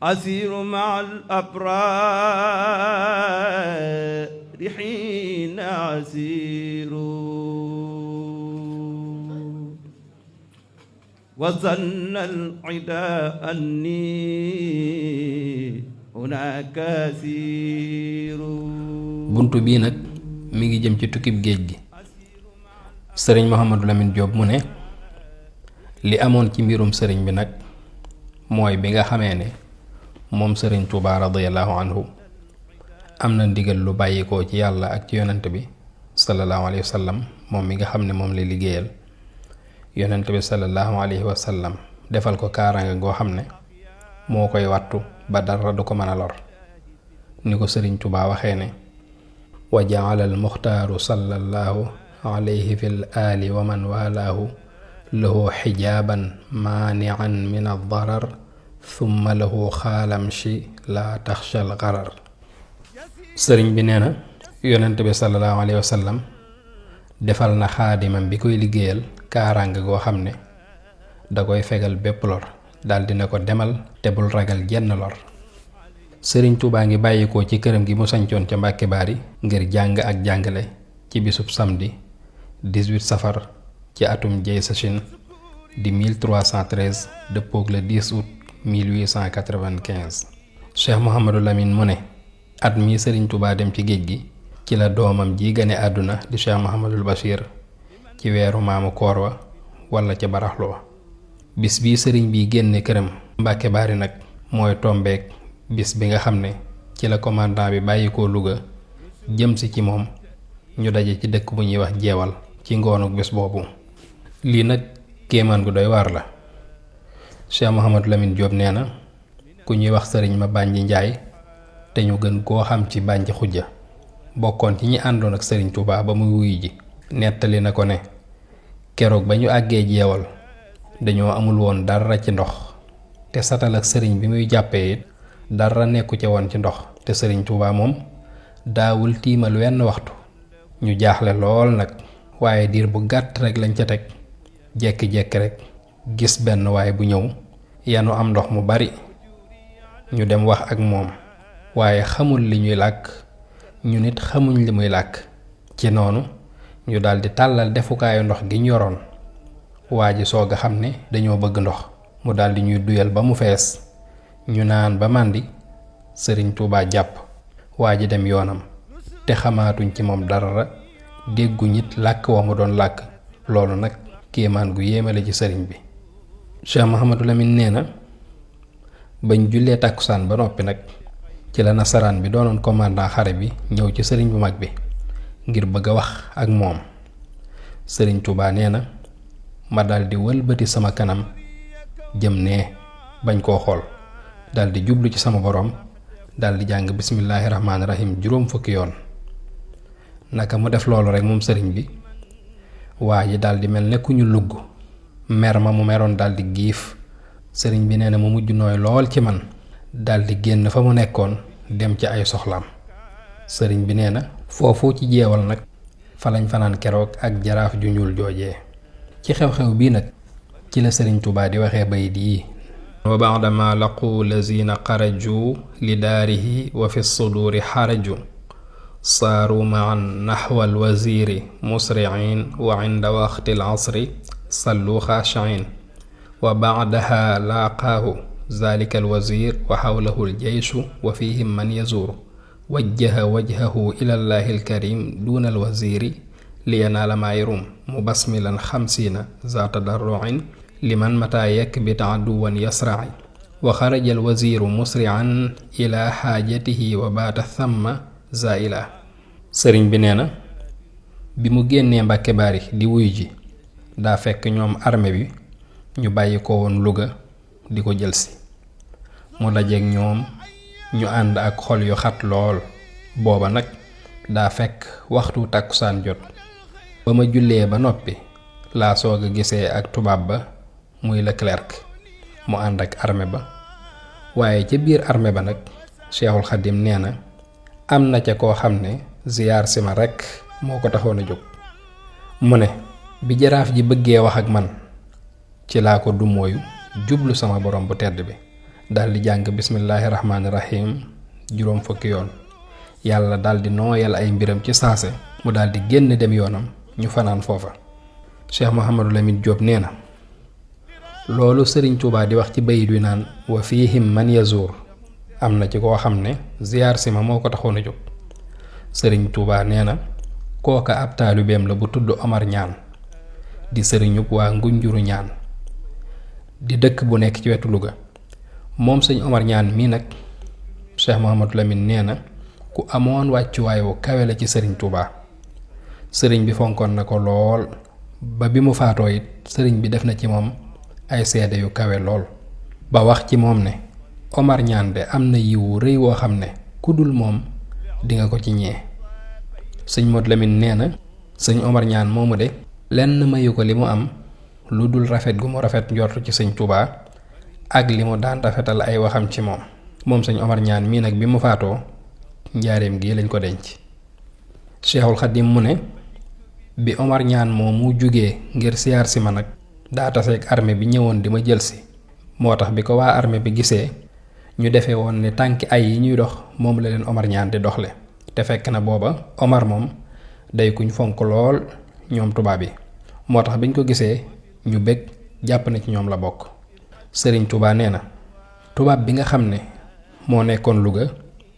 أسير مع الأبرار حين أسير وظن العدا أني هناك أسير. buntu bii nag mi ngi jëm ci tukkib géej gi. sëriñ Mouhamadou Lamine Diop mu ne li amoon ci mbirum sëriñ bi nag mooy bi nga xamee ne moom sëriñ Tuubaa radiyallahu anhu am na ndigal lu bàyyikoo ci yàlla ak ci yonent bi sallallahu alayhi wa sallam moom mi nga xam ne moom lay liggéeyal yonent bi sallallahu alayhi wa sallam defal ko kaaraange goo xam ne moo koy wattu ba dara du ko mën a lor ni ko sëriñ Tuubaa waxee ne wa jaala al muxtaaru sallallahu alayhi fil aali wa man walaahu lahu xijaaban maanian min addarar thumma lahu xaalamshi laa taxshal xarar. sëriñ bi nee na yonent bi sallallahu alayhi wa sallam defal na xaadimam bi koy liggéeyal kaaraange goo xam ne da koy fegal bépp lor daldi na ko demal te bul ragal jenn lor. sëriñ Tuubaa ngi bàyyikoo ci këram gi mu sañcoon ca Mbàkke Baari ngir jàng ak jàngale ci bisub samedi 18 safar ci atum jay sachin di 1313 dëppoog le 10 août 1895. Cheikh Mouhamadou Lamine mu ne at mi sëriñ Tuubaa dem ci géej gi ci la doomam ji gane àdduna di Cheikh Mouhamadul Bachir ci weeru maamu koor wa wala ca baraxlu wa. bis bii sëriñ bi génne këram Mbàkke Baari nag mooy tombeek bis bi nga xam ne ci la commandant bi bàyyikoo Louga jëm si ci moom ñu daje ci dëkk bu ñuy wax jeewal ci ngoonuk bés boobu. lii nag kéemaan gu doy waar la. Cheikh Mouhamadou Lamine Diop nee na ku ñuy wax sëriñ ma Bànji Njaay te ñu gën koo xam ci Bànji Xujja bokkoon ci ñi àndoon ak sëriñ Tuubaa ba muy wuyu ji nettali na ko ne keroog ba ñu àggee jeewal dañoo amul woon dara ci ndox te satal ak sëriñ bi muy jàppee it dara nekku ca woon ci ndox te sëriñ Tuubaa moom daawul tiimal wenn waxtu. ñu jaaxle lool nag waaye diir bu gàtt rek lañ ca teg jekki-jekki rek gis benn waay bu ñëw yanu am ndox mu bari ñu dem wax ak moom waaye xamul li ñuy làkk ñu nit xamuñ li muy làkk. ci noonu ñu daldi tàllal defukaayu ndox gi ñu yoroon waa ji soog a xam ne dañoo bëgg ndox mu daldi ñuy duyal ba mu fees ñu naan ba màndi. sëriñ Tuubaa jàpp waa ji dem yoonam te xamaatuñ ci moom dara dégguñ it làkk wa mu doon làkk. loolu nag kéemaan gu yéemale ci sëriñ bi. Cheikh Mouhamadou Lamine nee na bañ jullee tàkkusaan ba noppi nag ci la nasaraan bi doonoon commandant xare bi ñëw ci sëriñ bu mag bi ngir bëgg a wax ak moom. sëriñ Tuubaa nee na ma daldi wëlbati sama kanam jëm nee bañ koo xool daldi jublu ci sama boroom daldi jàng bismillaahi rahmaani rahim juróom fukki yoon. naka mu def loolu rek moom sëriñ bi waa ji daldi mel ne ku ñu lugg mer ma mu meroon daldi giif. sëriñ bi nee na mu mujj nooy lool ci man daldi génn fa mu nekkoon dem ci ay soxlaam. sëriñ bi nee na foofu ci jeewal nag fa lañ fanaan keroog ak jaraaf ju ñuul joojee. ci xew-xew bii nag ci la sëriñ Tuubaa di waxee bayit yi wa ba'dama laqu lazina xaraju li daarihi wa fi suduuri xaraju saaru maan naxwa alwaziri musriin wa inda waqti alasri sallu xaashiin wa ba'daha laaqaahu zalika alwazir wa xawlahu aljeyshu wa fihim man yazuur wajjaha wajhahu ila llahi alkarim duna alwaziri liyanaala maa yarum mubasmilan xamsiina za tadarruin liman mata yakbit aduwan yasraci wa xaraja alwaziru musrian ila xaajatihi wa baata thamma zaila. sëriñ bi nee na bi mu génnee Mbàkke Baari di wuyu ji daa fekk ñoom armée bi ñu bàyyi ko woon Louga di ko jëlsi mu dajeek ñoom ñu ànd ak xol yu xat lool. booba nag daa fekk waxtu tàkkusaan jot. ba ma jullee ba noppi laa soog a gisee ak tubaab ba muy Leclerc mu ànd ak armée ba waaye ca biir armée ba nag Cheikhul Khadim nee na am na ca koo xam ne ziyaar si ma rekk moo ko taxoon a jóg. mu ne bi jaraaf ji bëggee wax ak man ci laa ko dumooyu jublu sama borom bu tedd bi daldi jàng bismillahi rahmaani rahim juróom fukki yoon yàlla daldi nooyal ay mbiram ci saase mu daldi génn dem yoonam ñu fanaan foofa. Cheikh Mouhamadou Lamine Diop nee na loolu Sëriñ Tuubaa di wax ci bayit wi naan wa fiihim man yazuur am na ci koo xam ne ziyaar si ma moo ko taxoon a jóg. Sëriñ Tuubaa nee na kooka ab taalibeem la bu tudd Omar Ñaan di sëriñub waa Ngunjuru Ñaan di dëkk bu nekk ci wetu Louga. moom sëñ Omar Ñaan mii nag Cheikh Mouhamadou Lamine nee na ku amoon wàccuwaay wu kawe la ci Sëriñ Tuubaa. sëriñ bi fonkoon na ko lool ba bi mu faatoo it sëriñ bi def na ci moom ay seede yu kawe lool ba wax ci moom ne Omar Ñaan de am na yiwu rëy woo xam ne ku dul moom dinga ko ci ñee. sëñ Modou Lamine nee na sëñ Omar Ñaan moomu de lenn mayu ko li mu am lu dul rafet gu mu rafet njortu ci sëñ Tuubaa ak li mu daan rafetal ay waxam ci moom sëñ Omar Ñaan mii nag bi mu faatoo njaareem gi lañ ko denc. Cheikhul Xadim mu ne bi Omar Ñaan moo mu jugee ngir siyaar si ma nag daa taseeg armée bi ñëwoon di ma jël si moo tax bi ko waa armée bi gisee ñu defee woon ne tànki ay yi ñuy dox moom la leen Omar Ñaan di doxle te fekk na booba Omar moom day kuñ fonk lool ñoom tubaab yi moo tax biñ ko gisee ñu bég jàpp na ci ñoom la bokk. Sëriñ Tuubaa nee na tubaab bi nga xam ne moo nekkoon Louga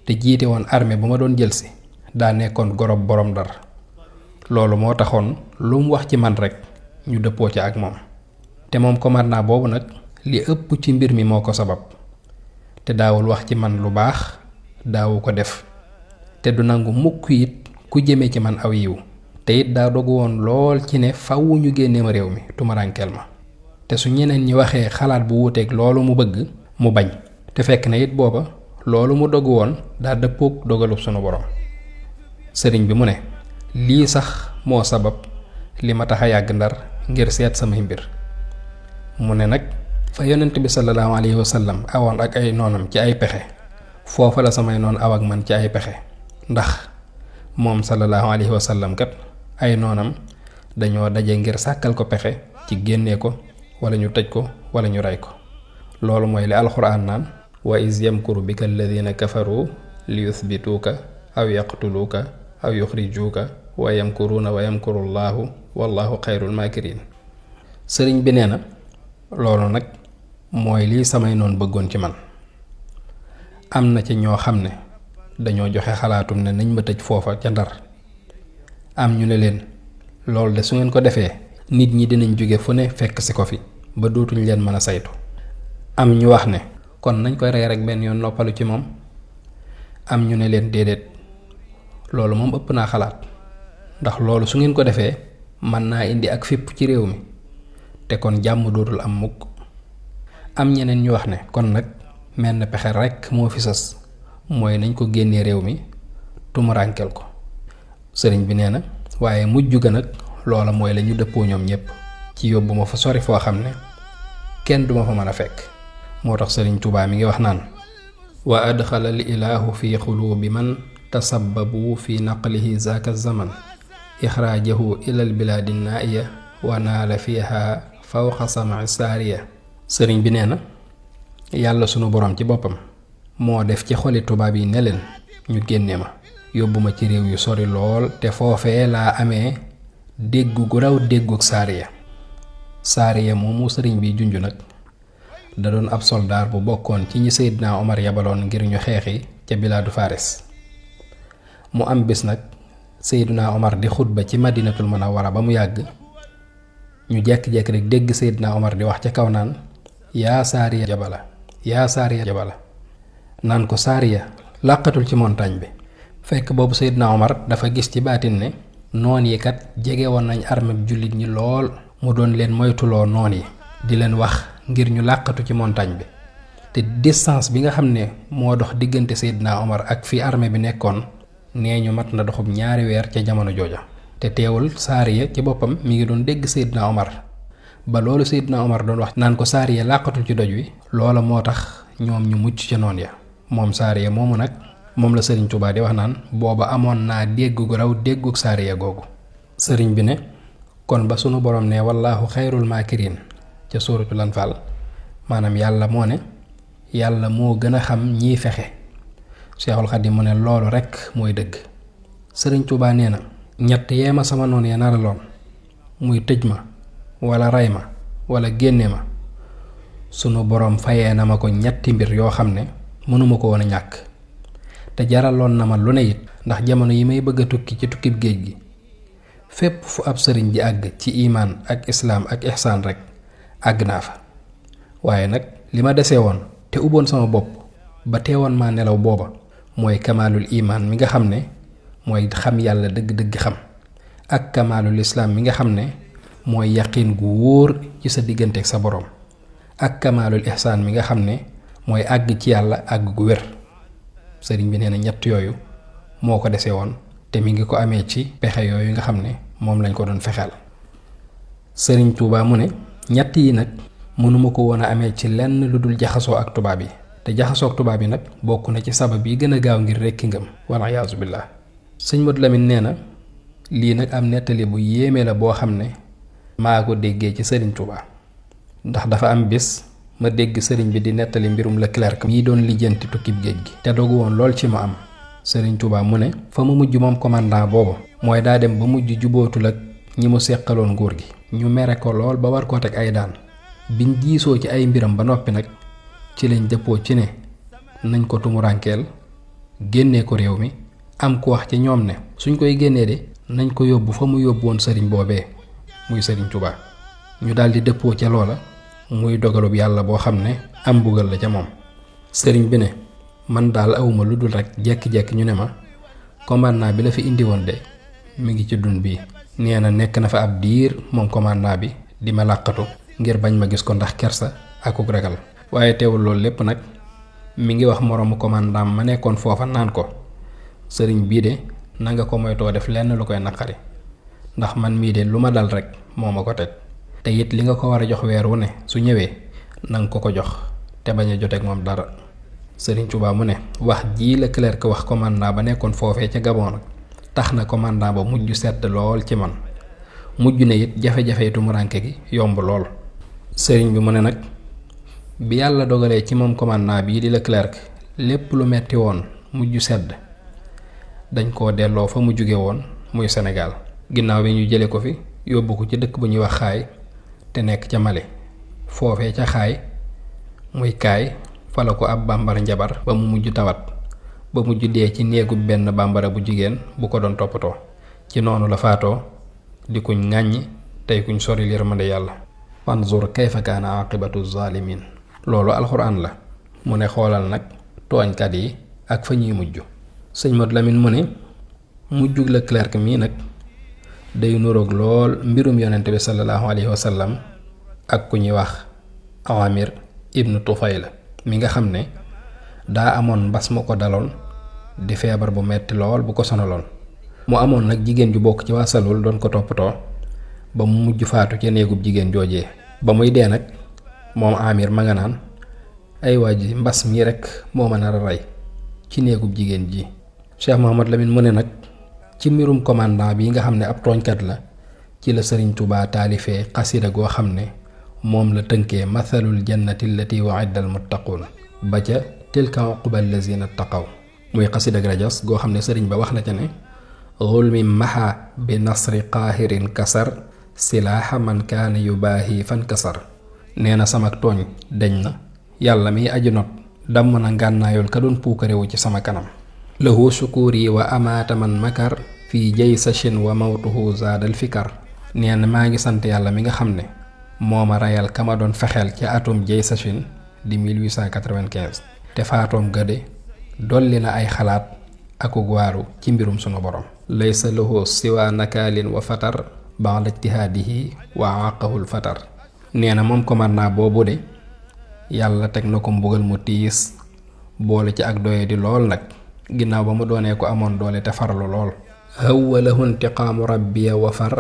te jiite woon armée bu ma doon jël si daa nekkoon gorob borom Ndar loolu moo taxoon lu mu wax ci man rek ñu dëppoo ci ak moom te moom commandant boobu nag li ëpp ci mbir mi moo ko sabab te daawul wax ci man lu baax daawu ko def te du nangu mukk it ku jëme ci man aw yiw te it daa dogu woon lool ci ne faw ñu génne ma réew mi tumarankeel ma te su ñeneen ñi waxee xalaat bu wuuteeg loolu mu bëgg mu bañ te fekk na it booba loolu mu dogu woon daa dëppook dogalub sunu borom. sëriñ bi mu ne lii sax moo sabab li ma tax a yàgg Ndar ngir seet samay mbir mu ne nag fa yonent bi sallallahu alayhi wa sallam awoon ak ay noonam ci ay pexe foofa la samay noon aw ak man ci ay pexe ndax moom sallallahu alayhi wa sallam kat ay noonam dañoo daje ngir sàkkal ko pexe ci génnee ko wala ñu tëj ko wala ñu rey ko. loolu mooy li alxuraan naan wa iz yamkuru bika alladina kafaru li yuthbituuka aw yaqtuluuka aw yuxrijuuka wa yamkuruuna wa yamkuru llaahu wallahu xayrul maakirin. sëriñ bi nee na loolu nag mooy lii samay noon bëggoon ci man. am na ci ñoo xam ne dañoo joxe xalaatum ne nañ ma tëj foofa ca Ndar am ñu ne leen loolu de su ngeen ko defee nit ñi dinañ jóge fu ne fekk si ko fi ba dootuñ leen mën a saytu. am ñu wax ne kon nañ koy rey rek benn yoon noppalu ci moom. am ñu ne leen déedéet loolu moom ëpp naa xalaat ndax loolu su ngeen ko defee mën naa indi ak fipp ci réew mi te kon jàmm dootul am mukk. am ñeneen ñu wax ne kon nag menn pexe rekk moo fi sës mooy nañ ko génnee réew mi tumuraankel ko. sëriñ bi nee na waaye mujj ga nag loola mooy la ñu dëppoo ñoom ñépp ci yóbbu ma fa sori foo xam ne kenn duma fa mën a fekk. moo tax sëriñ Tuubaa mi ngi wax naan wa adxala al ilaahu fi xuluubi man tasabbabu fi naqlihi zaaka zaman ixraajahu ila al bilaadi naaiya wa naala fiha fawqa samai saariya. sëriñ bi nee na yàlla sunu boroom ci boppam moo def ci xoli tubaab yi ne leen ñu génne ma yóbbu ma ci réew yu sori lool te foofee laa amee dégg gu raw déggug saariya. saariya moomu sëriñ bi junj nag da doon ab soldaar bu bokkoon ci ñi Seydina Omar yabaloon ngir ñu xeexi ca bilaadu Faris. mu am bis nag Seydina Omar di xutba ci Madinatul Munawwara ba mu yàgg ñu jekki-jekki rek dégg Seydina Omar di wax ca kaw naan yaa saariya jabala yaa saariya jabala naan ko saariya làqatul ci montagne bi. fekk boobu Seydina Omar dafa gis ci baatin ne noon yi kat jege woon nañ armée bi jullit ñi lool mu doon leen moytuloo noon yi di leen wax ngir ñu làqatu ci montagne bi te distance bi nga xam ne moo dox diggante Seydina Omar ak fi armée bi nekkoon nee ñu mat na doxub 2 weer ca jamono jooja. te teewul saariya ci boppam mi ngi doon dégg Seydina Omar ba loolu Seydina Omar doon wax naan ko saariya làqatul ci doj wi loola moo tax ñoom ñu mucc ca noon ya. moom saariya moomu nag moom la sëriñ Tuubaa di wax naan booba amoon naa dégg gu raw déggug saariya googu. sëriñ bi ne kon ba sunu borom ne wallaahu xayrul maakirin ca suuratul Anfaal maanaam yàlla moo ne yàlla moo gën a xam ñiy fexe. Seexul Xadiim mu ne loolu rekk mooy dëgg. Sëriñ Tuubaa nee na ñett yee ma sama noon ya naraloon muy tëj ma wala ray ma wala génne ma sunu boroom fayee na ma ko ñetti mbir yoo xam ne mënuma ko woon a ñàkk te jaraloon na ma lu ne it, ndax jamono yi may bëgg a tukki ci tukkib géej gi fépp fu ab sëriñ di àgg ci imaan ak islaam ak ihsaan rekk àgg naa fa. waaye nag li ma desee woon te ubboon sama bopp ba teewoon maa nelaw booba mooy kamaalul imaan mi nga xam ne mooy xam yàlla dëgg-dëgg xam, ak kamaalul islaam mi nga xam ne mooy yaqiin gu wóor ci sa diggante ak sa boroom, ak kamaalul ihsaan mi nga xam ne mooy àgg ci yàlla àgg gu wér. sëriñ bi nee na ñett yooyu moo ko desee woon te mi ngi ko amee ci pexe yooyu nga xam ne moom lañ ko doon fexeel. Sëriñ Tuubaa mu ne ñett yi nag mënuma ko woon a amee ci lenn lu dul jaxasoo ak tubaab yi, te jaxasoo ak tubaab yi nag bokk na ci sabab yi gën a gaaw ngir rekki ngëm wala yaasu billah. sëñ Modou Lamine nee na lii nag am nettali bu yéeme la boo xam ne maa ko déggee ci sëriñ Tuubaa, ndax dafa am bis ma dégg sëriñ bi di nettali mbirum Leclerc mii doon lijjanti tukkib géej gi te dogu woon lool ci ma am. sëriñ Tuubaa mu ne fa mu mujj moom commandant boobu mooy daa dem ba mujj jubootul ak ñi mu seqaloon nguur gi, ñu mere ko lool ba war koo teg ay daan. biñ diisoo ci ay mbiram ba noppi nag ci lañ dëppoo ci ne nañ ko tumuraankeel génnee ko réew mi. am ku wax ci ñoom ne suñ koy génnee de nañ ko yóbbu fa mu yóbbu woon sëriñ boobee muy sëriñ Tuubaa. ñu daldi dëppoo ca loola muy dogalub yàlla boo xam ne am mbugal la ca moom. sëriñ bi ne man daal awuma lu dul rekk jekki-jekki ñu ne ma commandant bi la fi indi woon de mi ngi ci dun bii. nee na nekk na fa ab diir moom commandant bi di ma làqatu ngir bañ ma gis ko ndax kersa akuk ragal. waaye teewul loolu lépp nag mi ngi wax moroomu commandant ma nekkoon foofa naan ko sëriñ bii de nanga ko moytoo def lenn lu koy naqari, ndax man mii de lu ma dal rekk moo ma ko teg, te it li nga ko war a jox weer wu ne su ñëwee nanga ko jox te bañ a joteeg moom dara. sëriñ Tuubaa mu ne wax jii Leclerc wax commandant ba nekkoon foofee ca Gabon nag tax na commandant ba mujj sedd lool ci man, mujj ne it jafe-jafe tumuranke gi yomb lool. sëriñ bi mu ne nag bi yàlla dogalee ci moom commandant bii di Leclerc lépp lu metti woon mujj sedd, dañ koo delloo fa mu jóge woon muy Sénégal. ginnaaw bi ñu jële ko fi yóbbu ko ci dëkk bu ñuy wax Xaay te nekk ca Mali. foofee ca Xaay muy Kaay fa la ko ab bambara njabar ba mu mujj tawat ba mujj dee ci néegu benn bambara bu jigéen bu ko doon toppatoo. ci noonu la faatoo di kuñ ŋàññi tey kuñ sori yërmande yàlla. fanzur kayfa kaana aqibatu zalimin. loolu alxuraan la mu ne xoolal nag tooñkat yi ak fa ñuy mujj. sëñ Modou Lamine mu ne mujjug Leclerc mii nag day nuroog lool mbirum yonent bi sallallahu alayhi wa sallam ak ku ñuy wax Amir ibnu Tufayla mi nga xam ne daa amoon mbas mu ko daloon di feebar bu metti lool bu ko sonaloon. mu amoon nag jigéen ju bokk ci waa Salul doon ko toppatoo ba mu mujj faatu ca néegub jigéen joojee. ba muy dee nag moom Amir ma nga naan ay waa ji mbas mii rekk moo ma nar a rey ci néegub jigéen ji. Cheikh Mouhamad Lamine mu ne nag ci mbirum commandant bi nga xam ne ab tooñkat la ci la sëriñ Tuubaa taalifee xasida goo xam ne moom la tënkee mathalul jannati allati wa'idda al muttaquun ba ca tilka uqba allazina taqaw muy xasida rajas goo xam ne sëriñ ba wax na ca ne xulmi maha bi nasri qaahirin kasar silaaha man kaana yubaahi fan kasar. nee na sama tooñ deñ na, yàlla mi aju not damm na ngànnaayool ka doon puukarewu ci sama kanam. lahu shukuri wa amaata man makar fii jaysashin wa mawtuhu zaadal fikar. nee na maa ngi sant yàlla mi nga xam ne moo ma rayal ka ma doon fexeel ca atum jaysashin di 1895 te faatoom gëde dolli na ay xalaat akuk waaru ci mbirum sunu borom. laysa lahu siwa nakaalin wa fatar ba'da ijtihaadihi wa aqahul fatar. nee na moom commandant boobu de yàlla teg na ko mbugal mu tiis boole ci ak doye di lool nag ginnaaw ba mu doonee ko amoon doole te farlu lool. hawwalahu intiqaamu rabbiya wa far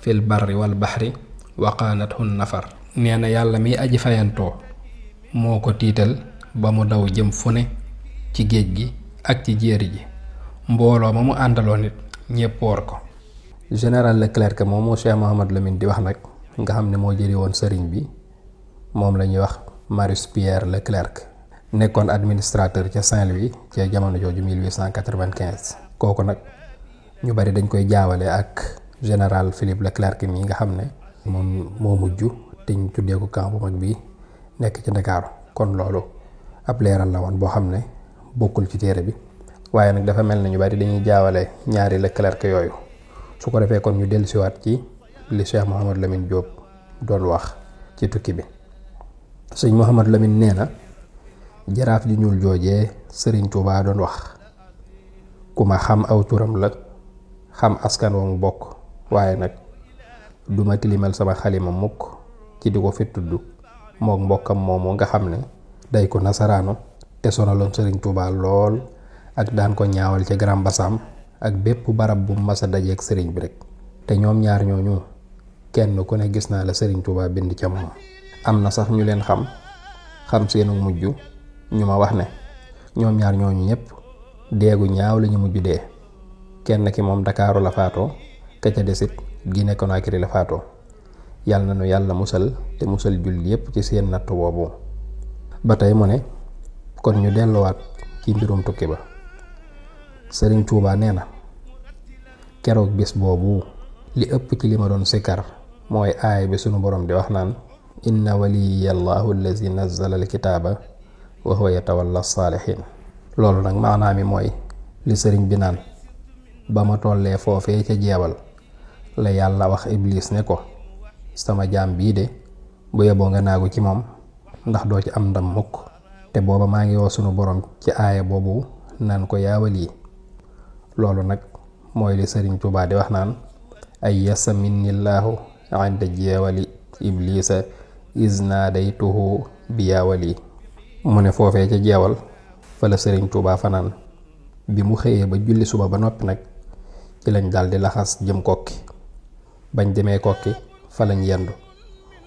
fil barri wal baxri waqaanathu nafar. nee na yàlla mi aji fayantoo moo ko tiital ba mu daw jëm fu ne ci géej gi ak ci jéeri ji. mbooloo ma mu àndaloon nit ñépp woor ko. général Leclerc moomu Cheikh Mouhamad Lamine di wax nag nga xam ne moo jëli woon sëriñ bi moom la ñuy wax Marius Pierre Leclerc. nekkoon administrateur ca Saint-Louis ca jamono jooju 1895 kooku nag ñu bari dañ koy jaawale ak général Philippe Leclerc mi nga xam ne moom moo mujj te ñu tuddee ko camp bu mag bi nekk ci Ndakaaru kon loolu ab leeral la woon boo xam ne bokkul ci téere bi waaye nag dafa mel na ñu bari dañuy jaawale ñaari Leclerc yooyu su ko defee kon ñu dellusiwaat ci li Cheikh Mouhamadou Lamine Diop doon wax ci tukki bi. sëñ Mouhamadou Lamine nee na jaraaf ju ñuul joojee Sëriñ Tuubaa doon wax ku ma xam aw turam la xam askan wa mu bokk waaye nag duma tilimal sama xalima mukk ci di ko fi tudd mook mbokkam moomu nga xam ne day ko nasaraanu te sonaloon Sëriñ Tuubaa lool ak daan ko ñaawal ca Grand Bassam ak bépp barab bu masa dajeek sëriñ bi rek te ñoom ñaar ñooñu kenn ku ne gis naa la Sëriñ Tuubaa bind ca moom. am na sax ñu leen xam seenu mujj ñu ma wax ne ñoom ñaar ñooñu ñëpp deegu ñaaw lañu mujj dee kenn ki moom Dakaaru la faatoo ka ca desit Guinée Conakry la faatoo yàlla na nu yàlla musal te musal jullit yépp ci seen natt boobu. ba tey mu ne kon ñu delluwaat ci mbirum tukki ba. Sëriñ Tuubaa nee na keroog bis boobu li ëpp ci li ma doon sikkar mooy aaya bi sunu borom di wax naan inna waliyallahu allazi nazzala alkitaaba wa huwa yatawalla saalihin. loolu nag maanaa mi mooy li sëriñ bi naan ba ma tollee foofee ca jeewal la yàlla wax iblis ne ko sama jaam bii de bu yeboo nga naagu ci moom ndax doo ci am ndam mukk te booba maa ngi woo sunu borom ci aaya boobu naan ko yaa wali. loolu nag mooy li Sëriñ Tuubaa di wax naan ay yasa minnillaahu inda jeewali iblisa isnaadaytuhu bi yaa wali. mu ne foofee ca jeewal fa la Sëriñ Tuubaa fanaan bi mu xëyee ba julli suba ba noppi nag ci lañ daldi laxas jëm kokki bañ demee kokki fa lañ yendu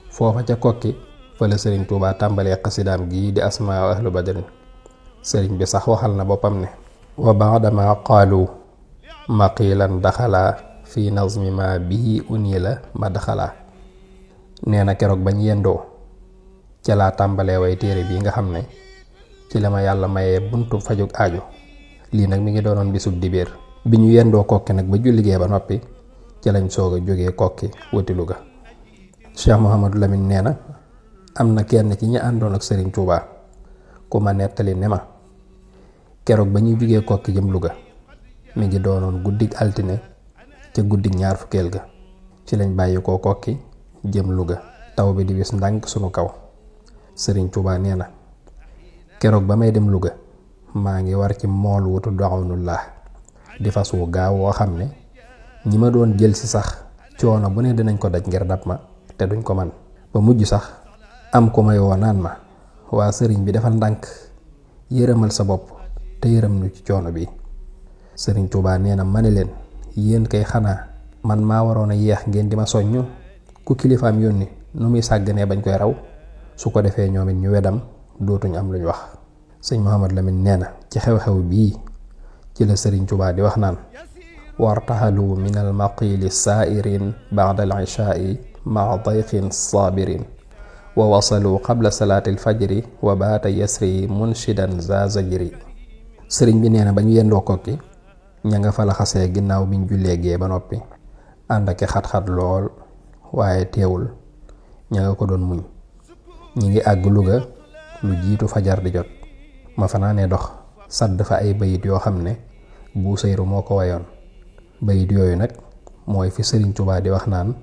foofa ca kokki fa la Sëriñ Tuubaa tàmbalee xasidaam gii di asmaa ahlu badrin. sëriñ bi sax waxal na boppam ne wa baadama qaalu maqilan daxalaa fi nazmi ma bii unila ma daxalaa. nee na keroog bañ yendoo ca laa tàmbalee way téere bii nga xam ne ci la ma yàlla mayee buntu fajug aajo. lii nag mi ngi doonoon bisub dibéer bi ñu yendoo kokki nag ba julligee ba noppi ci lañ soog a jógee kokki wuti Luga. Cheikh Mouhamadou Lamine nee na am na kenn ci ñi àndoon ak Sëriñ Tuubaa ku ma nettali ne ma keroog ba ñuy jógee kokki jëm Luga mi ngi doonoon guddig altine ca guddig ñaar fukkeel ga ci lañ bàyyi koo kokki jëm Luga taw bi di wis ndànk sunu kaw. Sëriñ Tuubaa nee na keroog ba may dem Luga maa ngi war ci mool wutu doxawnullah di fas wu gaaw woo xam ne ñi ma doon jël si sax coono bu ne dinañ ko daj ngir dab ma te duñ ko man. ba mujj sax am ko may woo naan ma waa sëriñ bi defal ndànk yërëmal sa bopp te yërëm nu ci coono bi. Sëriñ Tuubaa nee na ma ne leen yéen kay xanaa man maa waroon a yeex ngeen di ma soññu ku kilifaam yónni nu muy sàgganee bañ koy raw su ko defee ñoom it ñu wedam dootuñ am luñ wax. sëñ Mouhamadou Lamine nee na ci xew-xew bii ci la Sëriñ Tuubaa di wax naan wartahalu min al maqili saairin ba'da al ishaai maa dayqin saabirin wa wasalu qabla salaati al fajri wa baata yasri munshidan za zajri. sëriñ bi nee na ba ñu yendoo kokki ña nga fa la xasee ginnaaw biñ jullee gee ba noppi ànd ak xat-xat lool waaye teewul ña nga ko doon muñ. ñi ngi àgg Luga lu jiitu fajar di jot ma fanaanee dox sadd fa ay bayit yoo xam ne Buusayru moo ko wayoon. bayit yooyu nag mooy fi Sëriñ Tuubaa di wax naan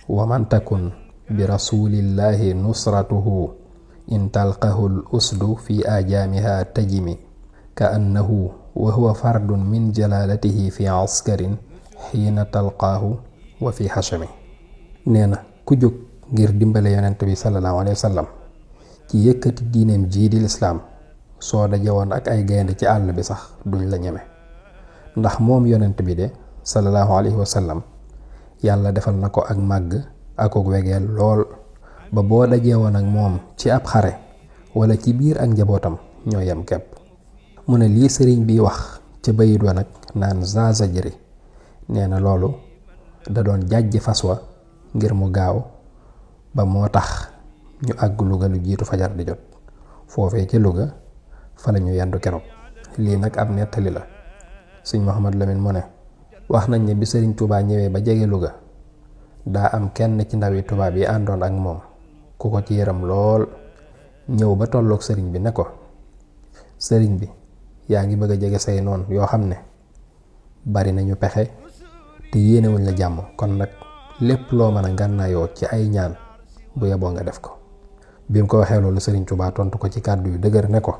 wa man takun bi rasulillahi nusratuhu in talqahu l usdu fi ajaamiha tajimi ka annahu wa huwa fardun min jalalatihi fi askarin xiina talqaahu wa fi xachami. nee na ku jóg ngir dimbale yonent bi sallallahu alayhi wa sallam ci yëkkati diineem jii di lislaam soo dajewoon ak ay gaynde ci àll bi sax duñ la ñeme ndax moom yonent bi de sallallahu alayhi wa sallam yàlla defal na ko ak màgg ak wegeel lool ba boo dajewoon ak moom ci ab xare wala ci biir ak njabootam ñoo yem kepp. mu ne lii sëriñ bi wax ca bayit wa nag naan za zajri nee na loolu da doon jàjj fas wa ngir mu gaaw ba moo tax ñu àgg Luga lu jiitu fajar di jot. foofee ca Luga fa lañu yendu keroog. lii nag ab nettali la. sëñ Mouhamadou Lamine mu ne wax nañ ne bi sëriñ Touba ñëwee ba jege Louga daa am kenn ci ndawi tubaab yi àndoon ak moom ku ko ci yaram lool ñëw ba tolloog sëriñ bi ne ko sëriñ bi yaa ngi bëgg a jege say noon yoo xam ne bari nañu pexe te yéenewuñ la jàmm, kon nag lépp loo mën a ngànnaayoo ci ay ñaan bu yeboo nga def ko. bi mu ko waxee loolu sëriñ Touba tontu ko ci kàddu yu dëgër ne ko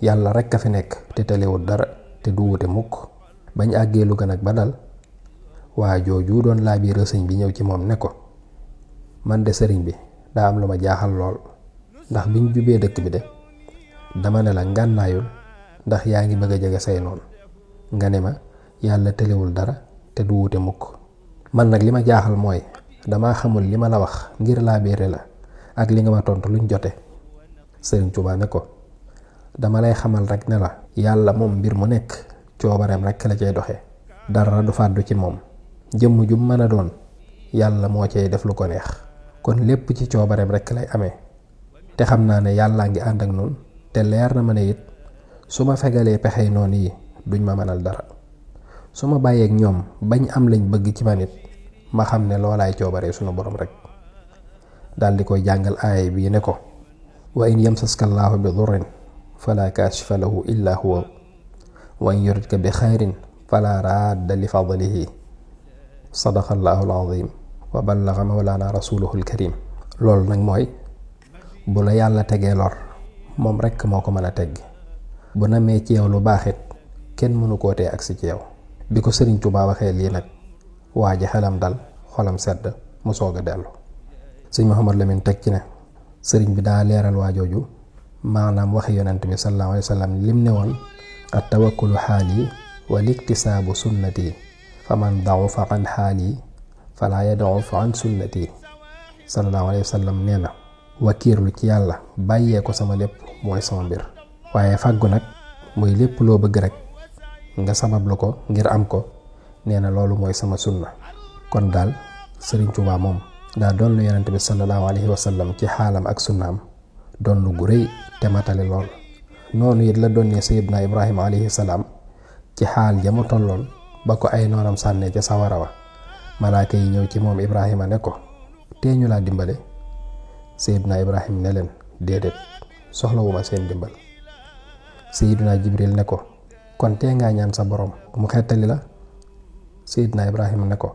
yàlla rek a fi nekk te telewul dara te du wute mukk. bañ àggee Louga nag ba dal waa jooju doon laa biir sëñ bi ñëw ci moom ne ko man de sëriñ bi daa am lu ma jaaxal lool, ndax biñ jubee dëkk bi de dama ne la ngànnaayul ndax yaa ngi bëgg a jege say noon nga ne ma yàlla telewul dara te du wute mukk. man nag li ma jaaxal mooy damaa xamul li ma la wax ngir laa biire la ak li nga ma tontu luñ jote. sëriñ Tuubaa ne ko dama lay xamal rek ne la yàlla moom mbir mu nekk coobareem rek la cay doxe, dara du fàddu ci moom. jëmm ju mën a doon yàlla moo cay def lu ko neex, kon lépp ci coobareem rek lay amee. te xam naa ne yàllaa ngi ànd ak noonu te leer na ma ne it su ma fegalee pexey noonu yi duñ ma mënal dara. su ma bàyyeek ñoom bañ am lañ bëgg ci man it ma xam ne loolaay coobaree sunu borom rek. dal di koy jàngal aaya bii ne ko wa in yamsaska llaahu bi durrin fala kaashifa lahu illa huwa wa in yuridka bi xayrin fala raadda li fadlihi sadaqa llaahu al-aziim wa ballaga mawlaana rasuluhu al-karim. loolu nag mooy bu la yàlla tegee lor moom rekk moo ko mën a tegg, bu namee ci yow lu baaxit kenn mënu koo tee agsi ci yow. bi ko sëriñ Tuubaa waxee lii nag waa ji xelam dal xolam sedd mu soog a dellu. sëñ Mouhamadou Lamine teg ci ne sëriñ bi daa leeral waajooju maanaam waxi yonent bi sallallahu alayhi wa sallam lim ne woon at tawakkulu xaali wal iktisaabu sunnati faman da'ufa an xaali fala yad'uf an sunnati. sallallahu alayhi wa sallam nee na wakiirlu ci yàlla bàyyee ko sama lépp mooy sama mbir, waaye fàggu nag muy lépp loo bëgg rek nga sabablu ko ngir am ko, nee na loolu mooy sama sunna. kon daal sëriñ Tuubaa moom daa doon lu yonent bi sallallahu alayhi wa sallam ci xaalam ak sunnaam doon lu gu rëy te matali lool. noonu it la doon ne Sayyidna Ibrahima alayhi salaam ci xaal ja mu tolloon ba ko ay noonam sànnee ca sawara wa malaaka yi ñëw ci moom Ibrahima ne ko tee ñu laa dimbale. Sayyidna Ibrahima ne leen déedéet soxlawuma seen dimbal. Sayyidna Jibril ne ko kon tee ngaa ñaan sa borom mu xettali la. Sayyidna Ibrahima ne ko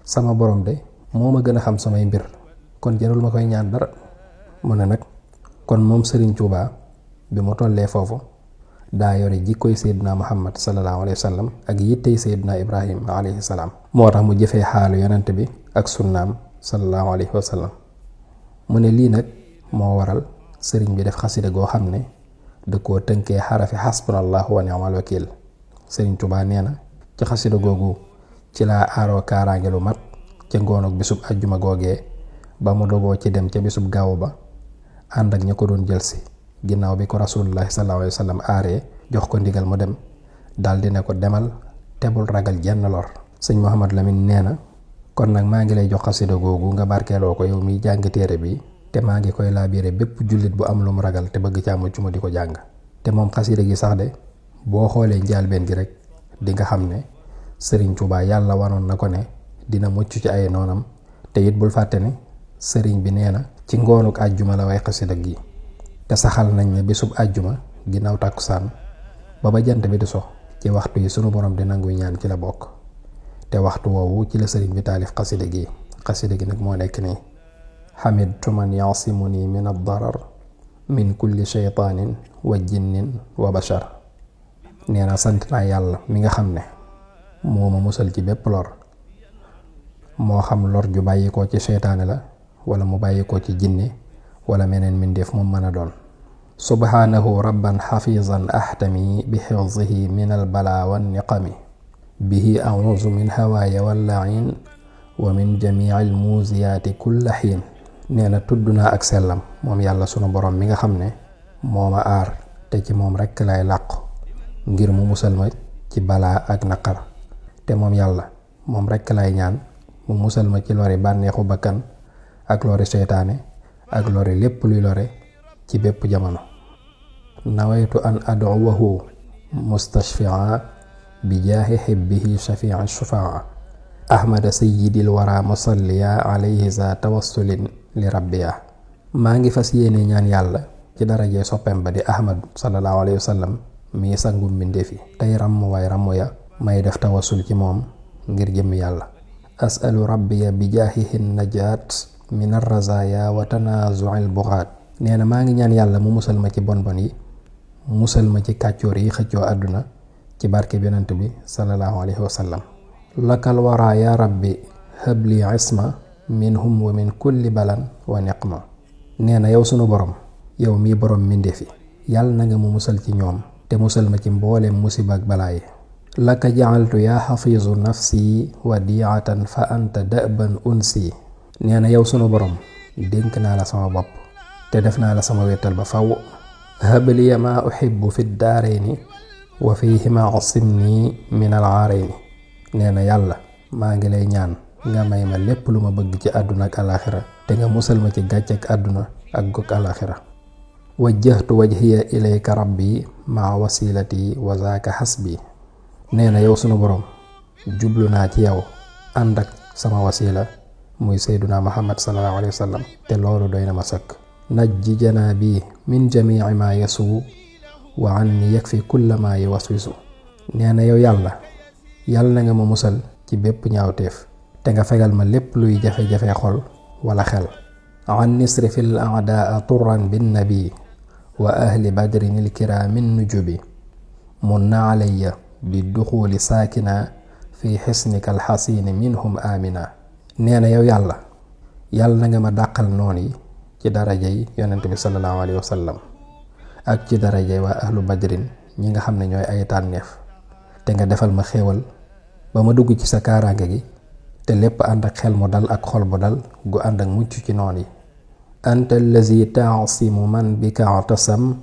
sama borom de moo ma gën a xam samay mbir, kon jarul ma koy ñaan dara. mu ne nag kon moom sëriñ Tuubaa bi mu tollee foofu daa yore jikkoy Sayyidna Muhammad sallallahu alayhi wa sallam ak yittey Sayyidna Ibrahima alayhi salaam, moo tax mu jëfee xaalu yonent bi ak sunnaam sallallahu alayhi wa sallam. mu ne lii nag moo waral sëriñ bi def xasida goo xam ne da koo tënkee xarafi xasbunallahu wa ni'mal wakiil. sëriñ Tuubaa nee na ci xasida googu ci laa aaroo kaaraange lu mat ca ngoonuk bisub ajjuma googee ba mu dogoo ci dem ca bisub gaawu ba ànd ak ña ko doon jëlsi ginnaaw bi ko rasulullahi sallallahu alayhi wa sallam aaree jox ko ndigal mu dem daldi ne ko demal tebul ragal jenn lor. sëñ Mouhamadou Lamine nee na kon nag maa ngi lay jox xasida googu nga barkeeloo ko yow miy jàng téere bi, te maa ngi koy laabiire bépp jullit bu am lu mu ragal te bëgg caa mucc mu di ko jàng. te moom xasida gi sax de boo xoolee njaalbeen gi rek di nga xam ne sëriñ Tuubaa yàlla wanoon na ko ne dina mucc ci ay noonam. te it bul fàtte ne sëriñ bi nee na ci ngoonuk àjjuma la way xasida gi, te saxal nañ ne bisub àjjuma ginnaaw tàkkusaan ba jant bi di sox ci waxtu yi sunu borom di nangu ñaan ci la bokk. te waxtu woowu ci la sëriñ bi taalif xasida gi. xasida gi nag moo nekk nii: xamidtu man yaasimuni min ad-darar min kulli shaytaanin wa jinnin wa bashar. nee na sant naa yàlla mi nga xam ne moo ma musal ci bépp lor, moo xam lor ju bàyyikoo ci seytaane la wala mu bàyyikoo ci jinne wala meneen mindeef moom mën a doon. subhaanahu rabban xafizan ahtami bi xifzihi min al balaa wan niqami bihi a'uuzu min hawaaya wal la'iin wa min jamiicil muuziyaati kulla xiin. nee na tudd naa ak sellam moom yàlla sunu borom mi nga xam ne moo ma aar te ci moom rekk lay làqu ngir mu musal ma ci balaa ak naqar. te moom yàlla moom rekk lay ñaan mu musal ma ci lori bànneexu bakkan ak lori seytaane ak lori lépp luy lore ci bépp jamono. nawaytu an ad'uwahu mustashfi'a bi jaahi hibbihi shafi'a shufaa ahmada sayyidil wara musalliya alayhi za tawassulin li rabbiya. maa ngi fas yéene ñaan yàlla ci darajee soppeem ba di ahmad sallallahu alayhi wa sallam mii sangum mbindeef yi tey ràmm waay ràmm ya may def tawassul ci moom ngir jëmm yàlla. asalu rabbiya bi jaahihi najaat min arrazaya wa tanazu'il bughaat. nee na maa ngi ñaan yàlla mu musal ma ci bon bon yi, musal ma ci kàccoor yi xëccoo àdduna ci barke yonent bi sallallahu alayhi wa sallam. lakal wara ya rabbi habli isma minhum wa min kulli balan wa niqma. nee na yow sunu borom, yow mii borom mbindeef yi, yàlla na nga mu musal ci ñoom te musal ma ci mbooleem musiba ak balaa yi. laka ja'altu yaa xafiizu nafsi wadiatan fa anta da'ban unsi. nee na yow sunu borom, dénk naa la sama bopp te def naa la sama wéttal ba faw. habliya ma uhibbu fi daarayni wa fihima asimni min al aarayni. nee na yàlla, maa ngi lay ñaan nga may ma lépp lu ma bëgg ci àdduna ak alaxira te nga musal ma ci gàcce ak àdduna ak gog alaxira. wajjahtu wajhiya ilayka rabbi maa wasilati wa zaaka hasbi. nee na yow sunu borom, jublu naa ci yow ànd ak sama wasila muy sayduna muhammad sallallahu alayhi wa sallam te loolu doy na ma sëkk. najji janaabi min jamii ma yasu wa anni yakfi kulla ma yuwaswisu. nee na yow yàlla na nga ma musal ci bépp ñaawteef te nga fegal ma lépp luy jafe-jafe xol wala xel. an nisri fil a'daa turran bin nabi wa ahli badrin il kiraamin nujubi munna alayya bi duxuli saakina fi xisnika alxasini minhum amina. nee na yow yàlla na nga ma dàqal noon yi ci darajay yonent bi sallallahu alayhi wa sallam ak ci darajay waa ahlu badrin ñi nga xam ne ñooy ay tànneef te nga defal ma xéewal ba ma dugg ci sa kaaraange gi te lépp ànd ak xel mu dal ak xol bu dal gu ànd ak mucc ci noon yi. anta allazi taasimu man bika atasam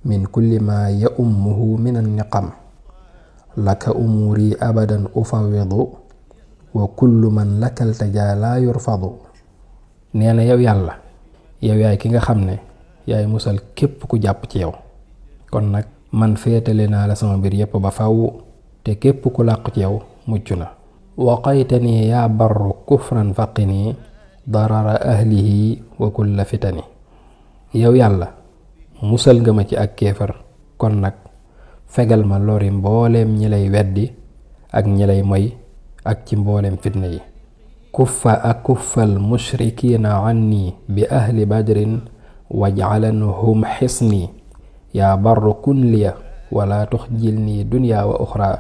min kulli ma yaummuhu min anniqam laka umuri abadan ufawidu wa kullu man lakal tajaa laa yurfadu. nee na yow yàlla, yow yaay ki nga xam ne yaay musal képp ku jàpp ci yow, kon nag man féetale naa la sama mbir yépp ba faw te képp ku làqu ci yow mucc na. waqaytani yaa barru kufran faqini darara ahlihi wa kulla fitani. yow yàlla, musal nga ma ci ak kéefar, kon nag fegal ma lori mbooleem ñi lay weddi ak ñi lay moy ak ci mbooleem fitna yi. kuffa akuffal mushrikiina anni bi ahli badrin waj'alanhum xisni yaa barru kun liya wala tuxjilni dunya wa uxra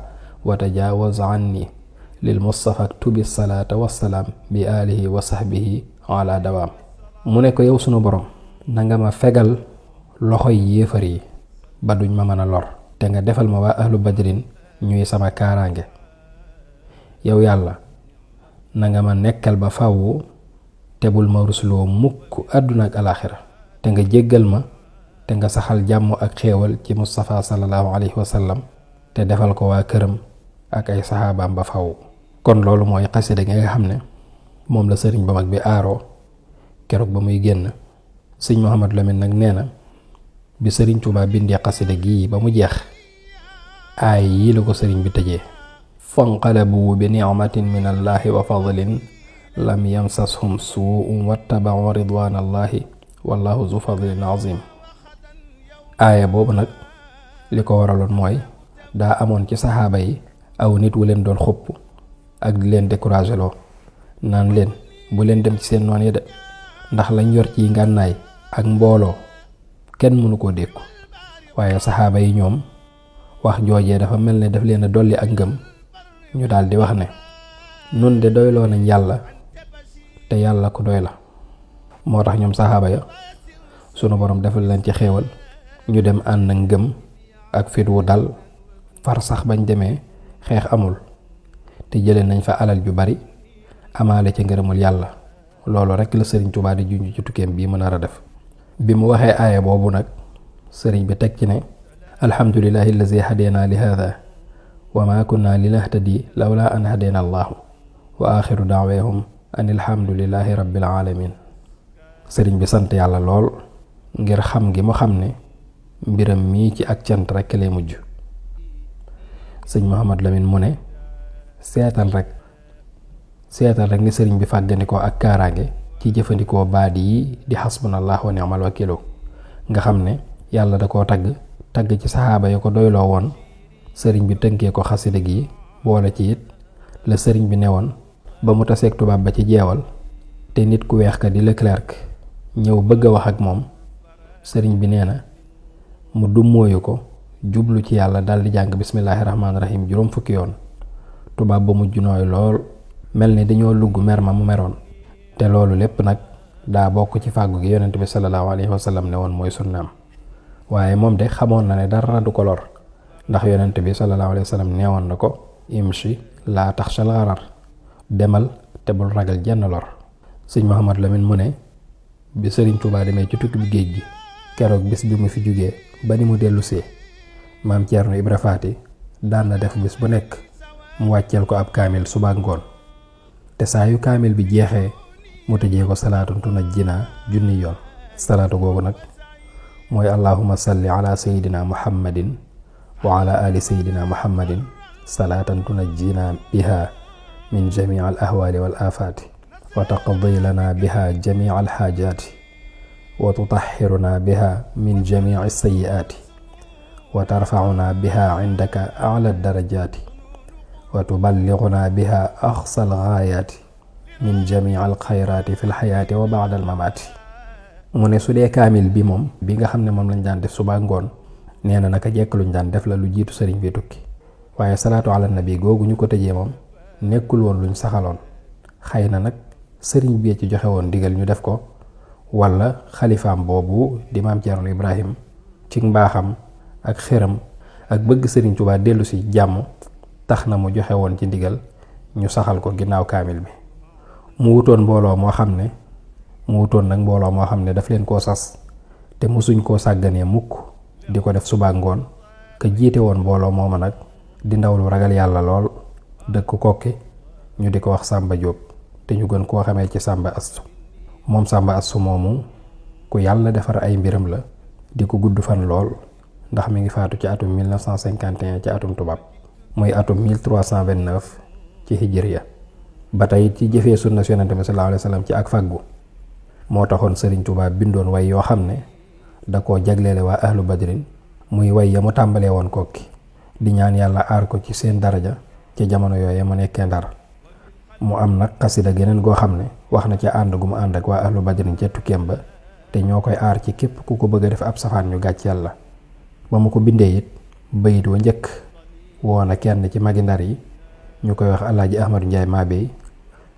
wa tajaawaz anni lil mustafa tubi salaata wassalaam bi alihi wa sahbihi ala dawaam. mu ne ko yow sunu borom, nanga ma fegal loxoy yéefar yi ba duñ ma mën a lor te nga defal ma waa ahlu badrin ñuy sama kaaraange. yow yàlla, nanga ma nekkal ba faw te bul ma rusloo mukk àdduna ak alaxira te nga jéggal ma te nga saxal jàmm ak xéewal ci Mustafa sallallahu alayhi wa sallam te defal ko waa këram ak ay saxaabaam ba faw. kon loolu mooy xasida gi nga xam ne moom la sëriñ ba mag bi aaroo keroog ba muy génn. sëñ Mouhamadou Lamine nag nee na bi sëriñ Tuubaa bindee xasida gii ba mu jeex, aay yii la ko sëriñ bi tëjee: fanqalabu bi ni'matin min allahi wa fadlin lam yamsashum suu'un wattaba'u ridwanallahi wallahu zu fadlin azim. aaya boobu nag li ko waraloon mooy daa amoon ci saxaaba yi aw nit wu leen doon xupp ak di leen découragé loo naan leen bu leen dem ci seen noon yi de, ndax lañ yor ci ngànnaay ak mbooloo kenn mënu koo dékku. waaye saxaaba yi ñoom wax joojee dafa mel ne daf leen a dolli ak ngëm, ñu daal di wax ne nun de doyloo nañ yàlla te yàlla ku doy la. moo tax ñoom saxaaba ya sunu borom defal leen ci xéewal ñu dem ànd ak ngëm ak fit wu dal, far sax bañ demee xeex amul te jëlee nañ fa alal ju bari amaale ca ngërëmul yàlla. loolu rekk la sëriñ Tuubaa di junj ci tukkeem bii mën a def. bi mu waxee aaya boobu nag sëriñ bi teg ci ne alhamdulillahi allazi hadina li hada wa ma kunna linahtadi lawla an hadina allahu wa axiru daawahum an alhamdulillahi rabbil alamin. sëriñ bi sant yàlla lool ngir xam gi mu xam ne mbiram mii ci ak cant rekk lay mujj. sëñ Mouhamad Lamine mu ne seetal rek ni sëriñ bi fàggandikoo ak kaaraange ci jëfandikoo baat yi di xasbunallahu wa ni'mal wakiilu nga xam ne yàlla da koo tagg ci saxaaba yi ko doyloo woon. sëriñ bi tënkee ko xasida gi boole ci it la sëriñ bi newoon ba mu taseeg tubaab ba ci jeewal te nit ku weex ka di Leclerc ñëw bëgg a wax ak moom. sëriñ bi nee na mu dummóoyu ko jublu ci yàlla daldi jàng bismillaahi rahmaani rahiim juróom fukki yoon. tubaab ba mujj nooy lool mel ni dañoo lugg mer ma mu meroon. te loolu lépp nag daa bokk ci fàggu gi yonent bi salallaahu alayhi wa sallam ne woon mooy sunnaam. waaye moom de xamoon na ne dara du ko lor ndax yonent bi salallaahu alayhi wa sallam neewoon na ko imshi laa taxshal gharar demal te bul ragal jenn lor. sëñ Mouhamad Lamine mu ne bi sëriñ Tuubaa demee ci tukki bi géej gi keroog bis bi mu fi jógee ba ni mu dellusee maam Ceerno Ibra Faati daan na def bis bu nekk mu wàcceel ko ab kaamil suba ak ngoon te saa yu kaamil bi jeexee mu tëjee ko salaatun tunajjinaa junni yoon. salaatu googu nag mooy allahumma salli ala sayyidina muhammadin wa ala ali sayyidina muhammadin salaatan tunajjinaa biha min jamii al ahwaali wal aafaati wa taqdi lana biha jamii al xaajaati wa tutahhiruna biha min jamii sayyi'aati wa tarfa'una biha indaka a'la darajaati wa tuballighuna biha aqsal ghaayaati min jamii al xayraati fil xayaati wa ba'da al mamaati. mu ne su dee kaamil bi moom bi nga xam ne moom lañ daan def suba ngoon nee na naka jekk luñ daan def la lu jiitu sëriñ bi tukki. waaye salaatu ala nabi googu ñu ko tëjee moom nekkul woon luñ saxaloon. xëy na nag sëriñ bi ci joxe woon digal ñu def ko wala xalifaam boobu di maam Ceerno Ibrahim ci mbaaxam ak xëram ak bëgg sëriñ Tuubaa dellu si jàmm tax na mu joxe woon ci ndigal ñu saxal ko ginnaaw kaamil bi. mu wutoon nag mbooloo moo xam ne daf leen koo sas te musuñ koo sàgganee mukk di ko def suba ngoon. ka jiite woon mbooloo mooma nag di ndaw lu ragal yàlla lool dëkk Kokki ñu di ko wax Sàmba Jóob te ñu gën koo xamee ci Sàmba Astu. moom Sàmba Astu moomu ku yàlla defar ay mbiram la di ko gudd fan lool ndax mi ngi faatu ci atum 1951 ci atum tubaab muy atum 1329 ci hijriya. ba tey ci jëfee sunna Yonent bi sallallaahu alayhi wa sallam ci ak fàggu moo taxoon sëriñ Tuubaa bindoon way yoo xam ne da koo jagleele waa ahlu badrin muy way ya mu tàmbalee woon Kokki di ñaan yàlla aar ko ci seen daraja ca jamono yooye mu nekkee Ndar. mu am nag xasida geneen goo xam ne wax na ca ànd gu mu ànd ak waa ahlu badrin ca tukkeem ba te ñoo koy aar ci képp ku ko bëgg a def ab safaan ñu gàcc yàlla. ba mu ko bindee it bayit wa njëkk woo na kenn ci magi Ndar yi ñu koy wax Alaaji Ahmadu Njaay Maabey.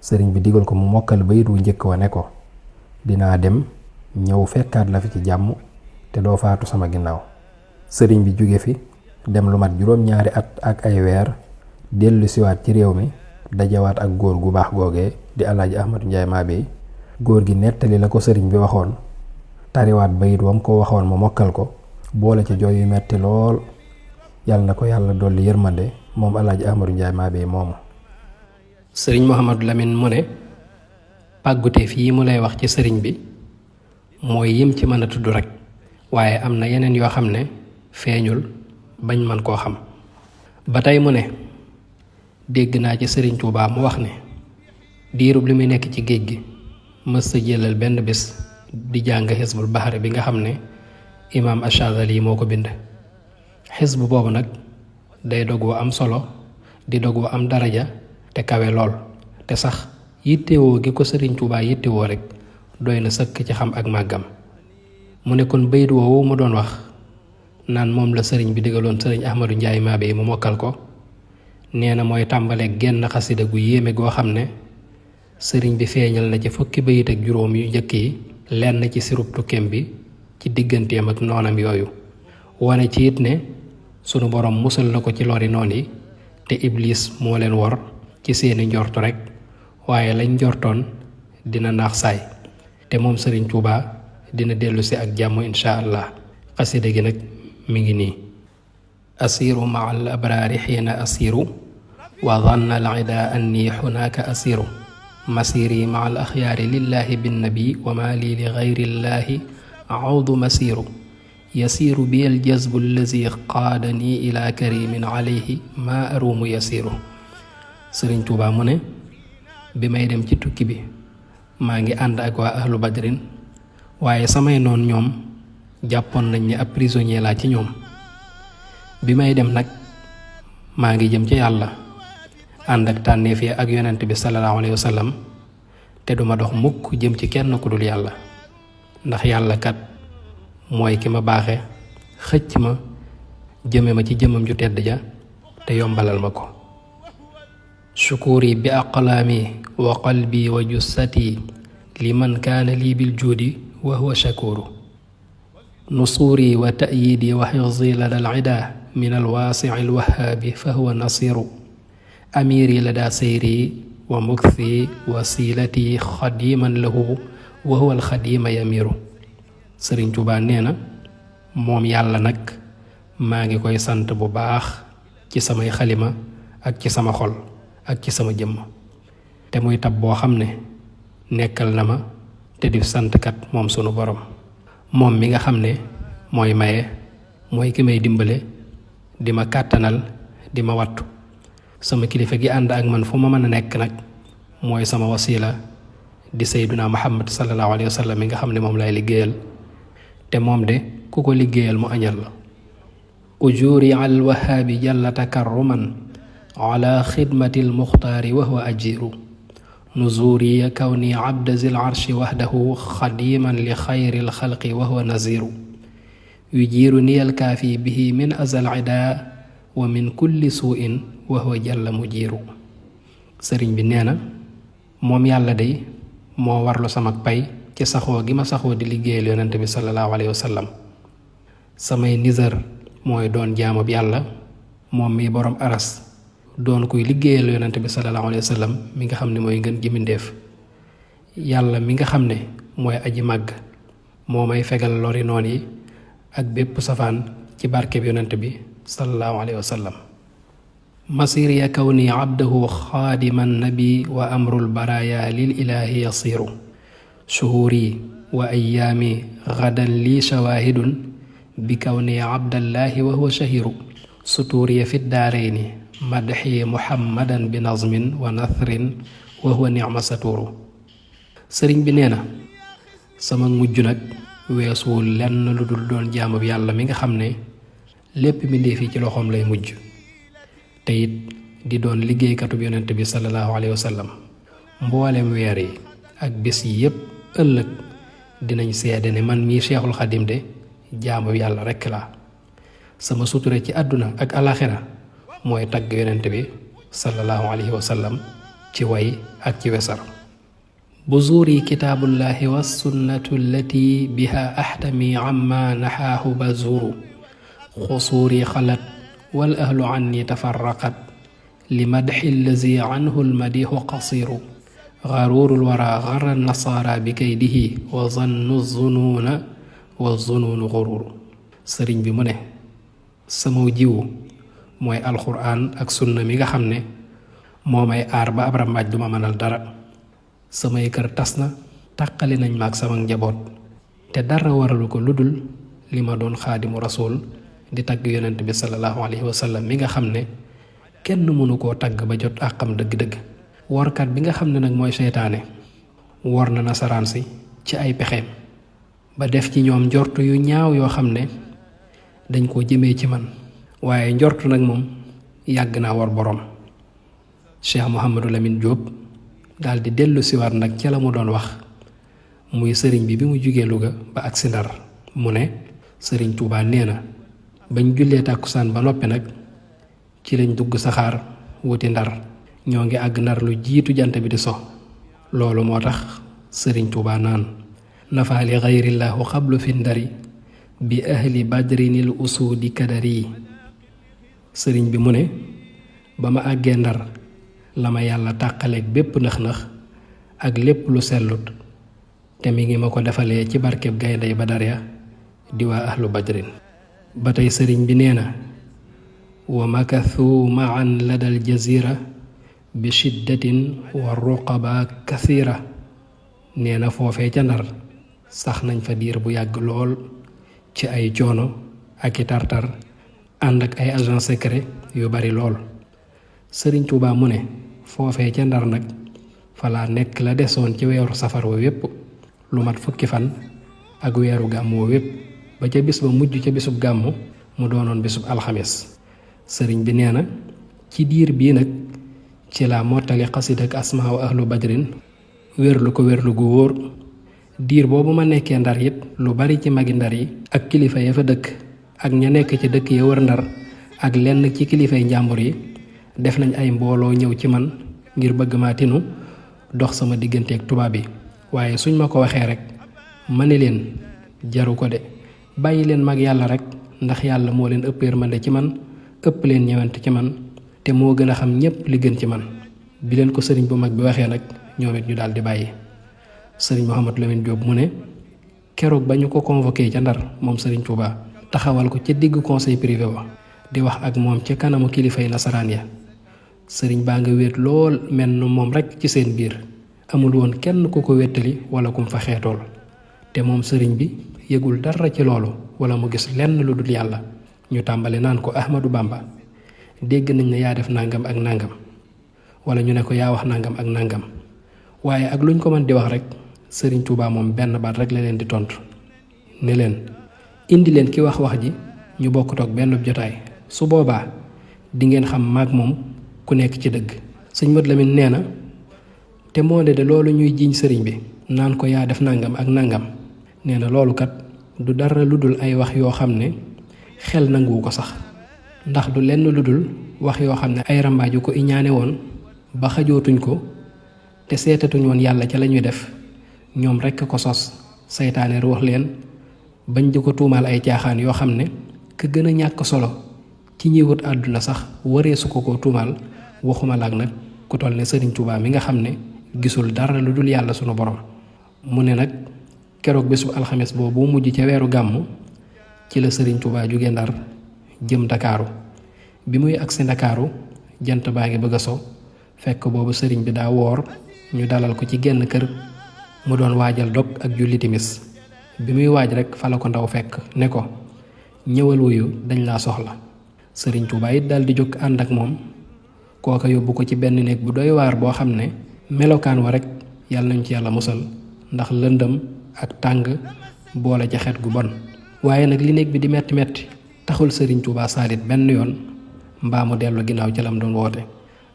sëriñ bi digal ko mu mokkal bayit wu njëkk wa ne ko dinaa dem ñëw fekkaat la fi ci jàmm te doo faatu sama ginnaaw. sëriñ bi jóge fi dem lu mat juróom-ñaari at ak ay weer dellu siwaat ci réew mi dajawaat ak góor gu baax googee di Alaaji Ahmadu Njaay Maabey. góor gi nettali la ko sëriñ bi waxoon tariwaat bayit wam ko waxoon mu mokkal ko boole ci jooy yu metti lool. yàlla na ko yàlla dolli yërmande moom Alaaji Ahmadu Njaay Maabey moomu. sëriñ Mouhamad Lamine mu ne pàgguteef yi mu lay wax ci sëriñ bi mooy yim ci mën a tudd rek waaye am na yeneen yoo xam ne feeñul bañ man koo xam. ba tey mu ne dégg naa ci sëriñ Tuubaa mu wax ne diirub li muy nekk ci géej gi mës sa jëlal benn bés di jàng xisbul baxari bi nga xam ne imaam Ash-Shazali moo ko bind. xisbu boobu nag day dog wu am solo di dog wu am daraja te kawe lool te sax yittewoo gi ko sëriñ Tuubaa yittewoo rek doy na sëkk ci xam ak màggam. mu ne kon bayit woowu mu doon wax naan moom la sëriñ bi digaloon sëriñ Ahmadu Njaay Maabey mu mokkal ko nee na mooy tàmbale genn xasida gu yéeme goo xam ne sëriñ bi feeñal na ci fukki bayit ak juróom yu njëkk yi lenn ci sirub tukkeem bi ci digganteem ak noonam yooyu wane ci it ne sunu borom musal na ko ci lori noon yi te iblis moo leen wor ci seeni njortu rek waaye lañ njortoon dina naax saay te moom sëriñ Tuubaa dina dellu si ak jàmm insha allah. xasida gi nag mi ngi nii: asiru maa al abraari xiina asiru wa danna al ida anni xunaaka asiru masiri maa al axyaari lillahi binnabi wa maa lii li gayrillaahi audu masiru yasiiru bi al jazbu allazi qaadani ila karimin alayhi ma arumu yasiiru. sëriñ Tuubaa mu ne bi may dem ci tukki bi maa ngi ànd ak waa ahlu badrin waaye samay noon ñoom jàppoon nañ ne ab prisonnier laa ci ñoom. bi may dem nag maa ngi jëm ci yàlla ànd ak tànneef yi ak yonent bi sallallahu alayhi wa sallam te duma dox mukk jëm ci kenn ku dul yàlla ndax yàlla kat mooy ki ma baaxe xëcc ma jëme ma ci jëmam ju tedd ja te yombalal ma ko. shukuri bi aqlaami wa qalbi wa jussati liman kaana lii bil juudi wa huwa shakuru. nusuuri wa ta'yiidi wa xifzi lada al ida min al waasici al wahaabi fa huwa nasiru. amiiri lada sayri wa mukthi wasilati xadiman lahu wa huwa al xadima yamiru. sëriñ Tuubaa nee na moom yàlla nag maa ngi koy sant bu baax ci samay xalima ak ci sama xol ak ci sama jëmm te muy tab boo xam ne nekkal na ma te di santkat moom sunu borom moom mi nga xam ne mooy maye mooy ki may dimbale di ma kàttanal di ma wattu. sama kilifa gi ànd ak man fu ma mën a nekk nag mooy sama wasila di sayduna muhammad sallallahu alayhi wa sallam mi nga xam ne moom lay liggéeyal te moom de ku ko liggéeyal mu añal la. ujuri al wahaabi jalla takarruman ala xidmati al muxtaari wa huwa ajiru. nuzuri kawni abda zil arshi wahdahu xadiman li xayri al xalqi wa huwa naziru. yujiru ni al kaafi bihi min azal ida wa min kulli suu'in wa huwa jalla mujiru. sëriñ bi nee na moom yàlla day moo warlu sama pay ci saxoo gi ma saxoo di liggéeyal yonent bi sallallahu alayhi wa sallam. samay nizar mooy doon jaamub yàlla moom mi borom aras doon kuy liggéeyal yonent bi sallallahu alayhi wa sallam mi nga xam ne mooy ngën ji mbindéef. yàlla mi nga xam ne mooy aji màgg moo may fegal lori noon yi ak bépp safaan ci barkeb yonent bi sallallahu alayhi wa sallam. masiriya kawni abdahu xaadiman nabi wa amrul baraya lil ilahi yasiru. shuhuri wa ayaami gadan li shawahidun bi kawni abdallahi wa huwa shahiru. suturiya fi daarayni madxi muhammadan bi nazmin wa nathrin wa huwa nicma saturu. sëriñ bi nee na sama mujj nag weesuwul lenn lu dul doon jaamub yàlla mi nga xam ne lépp mbindéef yi ci loxoom lay mujj te it di doon liggéeykatub yonent bi sallallahu alayhi wa sallam. mboolem weer yi ak bés yi yépp ëllëg dinañ seede ne man mii Cheikhul Xadim de jaamu yàlla rekk la. sama sutura ci àdduna ak alaxira mooy tagg yonent bi sallallahu alayhi wa sallam ci way ak ci wesar. buzuuri kitaabullahi wa sunnatu allati biha ahtami amma naxaahu bazuru. xusuuri xalat wal ahlu anni tafarraqat li madxi allazi anhu almadixu qasiru. garuurul wara garra nasaara bi kaydihi wa zannu zunuuna wa zunuunu gururu. sëriñ bi mu ne sama jiwu mooy alxuraan ak sunna mi nga xam ne moo may aar ba ab rambaaj duma mënal dara. samay kër tas na tàqali nañ ma ak sama njaboot te dara waralu ko lu dul li ma doon xaadimu rasul di tagg yonent bi sallallahu alayhi wa sallam mi nga xam ne kenn mënu koo tagg ba jot àqam dëgg-dëgg. workat bi nga xam ne nag mooy seytaane wor na nasaraan si ci ay pexeem ba def ci ñoom njort yu ñaaw yoo xam ne dañ koo jëmee ci man waaye njort nag moom yàgg naa war boroom. Cheikh Mouhamadou Lamine Diop daal di dellu siwaat nag ca la mu doon wax muy sëriñ bi mu jugee Louga ba agsi Ndar mu ne sëriñ Tuubaa nee na bañ jullee tàkkusaan ba noppi nag ci lañ dugg saxaar wuti Ndar. ñoo ngi àgg Ndar lu jiitu jant bi di so. loolu moo tax sëriñ Tuubaa naan nafaali xayrillaahu xablu fi ndari bi ahli badrinil usuudi kadari. sëriñ bi mu ne ba ma àggee Ndar la ma yàlla tàqaleeg bépp nëx-nëx ak lépp lu sellut te mi ngi ma ko defalee ci barkeb gayndey Badar ya di waa ahlu badrin. ba tey sëriñ bi nee na wa makathu maan ladal jazira bi shiddatin wa ruqaba kathira. nee na foofee ca Ndar sax nañ fa diir bu yàgg lool ci ay coono ak i tartar ànd ak ay agent secret yu bari lool. sëriñ Tuubaa mu ne foofee ca Ndar nag falaa nekk la desoon ci weeru safar wa wépp lu mat fukki fan ak weeru gàmm wa wépp ba ca bis ba mujj ca bisub gàmm mu doonoon bisub alxames. sëriñ bi nee na ci diir bii nag ci la mottali xasid ak asmaa wa ahlu badrin wérlu ko wérlu gu wóor. diir boobu ma nekkee Ndar it lu bari ci magi Ndar yi ak kilifa ya fa dëkk ak ña nekk ci dëkk ya wër Ndar ak lenn ci kilifay njàmbur yi def nañ ay mbooloo ñëw ci man ngir bëgg maa tinu dox sama digganteeg tubaab yi. waaye suñ ma ko waxee rek ma ne leen jaru ko de, bàyyi leen mag yàlla rek, ndax yàlla moo leen ëpp yërmande ci man, ëpp leen ñewante ci man, te moo gën a xam ñépp li gën ci man. bi leen ko sëriñ bu mag bi waxee nag ñoom it ñu daal di bàyyi. sëriñ Mouhamadou Lamine Diop mu ne keroog ba ñu ko convoqué ca Ndar moom sëriñ Touba taxawal ko ca diggu conseil privé wa di wax ak moom ca kanamu kilifay nasaraan ya. sëriñ baa nga wéet lool mel na moom rek ci seen biir, amul woon kenn ku ko wéttali wala kum fa xeetool, te moom sëriñ bi yëgul dara ci loolu wala mu gis lenn lu dul yàlla. ñu tàmbali naan ko Ahmadou Bamba, dégg nañ ne yaa def nangam ak nangam, wala ñu ne ko yaa wax nangam ak nangam, waaye ak luñ ko mën di wax rek sëriñ Touba moom benn baat rek la leen di tontu ne leen indi leen ki wax wax ji ñu bokk toog benn jotaay, su boobaa di ngeen xam maag moom ku nekk ci dëgg. sëñ Modou Lamine nee na te moo ne de loolu ñuy jiiñ sëriñ bi naan ko yaa def nangam ak nangam, nee na loolu kat du dara lu dul ay wax yoo xam ne xel nanguwu ko sax, ndax du lenn lu dul wax yoo xam ne ay rambaaju ko iñaane woon ba xajootuñ ko te seetatuñ woon yàlla ca la ñuy def, ñoom rekk ko sos, saytaane ruux leen bañ di ko tuumaal ay caaxaan yoo xam ne ka gën a ñàkk solo ci ñiy wut àdduna sax waree su ko tuumaal, waxuma laag nag ku toll ne sëriñ Touba mi nga xam ne gisul dara lu dul yàlla sunu borom. mu ne nag keroog bésu alxames boobu mujj ca weeru gàmm ci la sëriñ Touba jóge Ndar jëm Ndakaaru. bi muy agsi Ndakaaru jant baa ngi bëgg a so, fekk boobu sëriñ bi daa woor, ñu dalal ko ci genn kër mu doon waajal dog ak julli timis. bi muy waaj rek fa la ko ndaw fekk ne ko ñëwal wuyu dañ laa soxla. sëriñ Touba it daal di jóg ànd ak moom, kooka yóbbu ko ci benn néeg bu doy waar boo xam ne melokaan wa rek yàlla nañ ci yàlla musal, ndax lëndëm ak tàng boole ca xet gu bon. waaye nag li néeg bi di metti metti taxul sëriñ Touba saalit benn yoon mbaa mu dellu ginnaaw ca lam doon woote.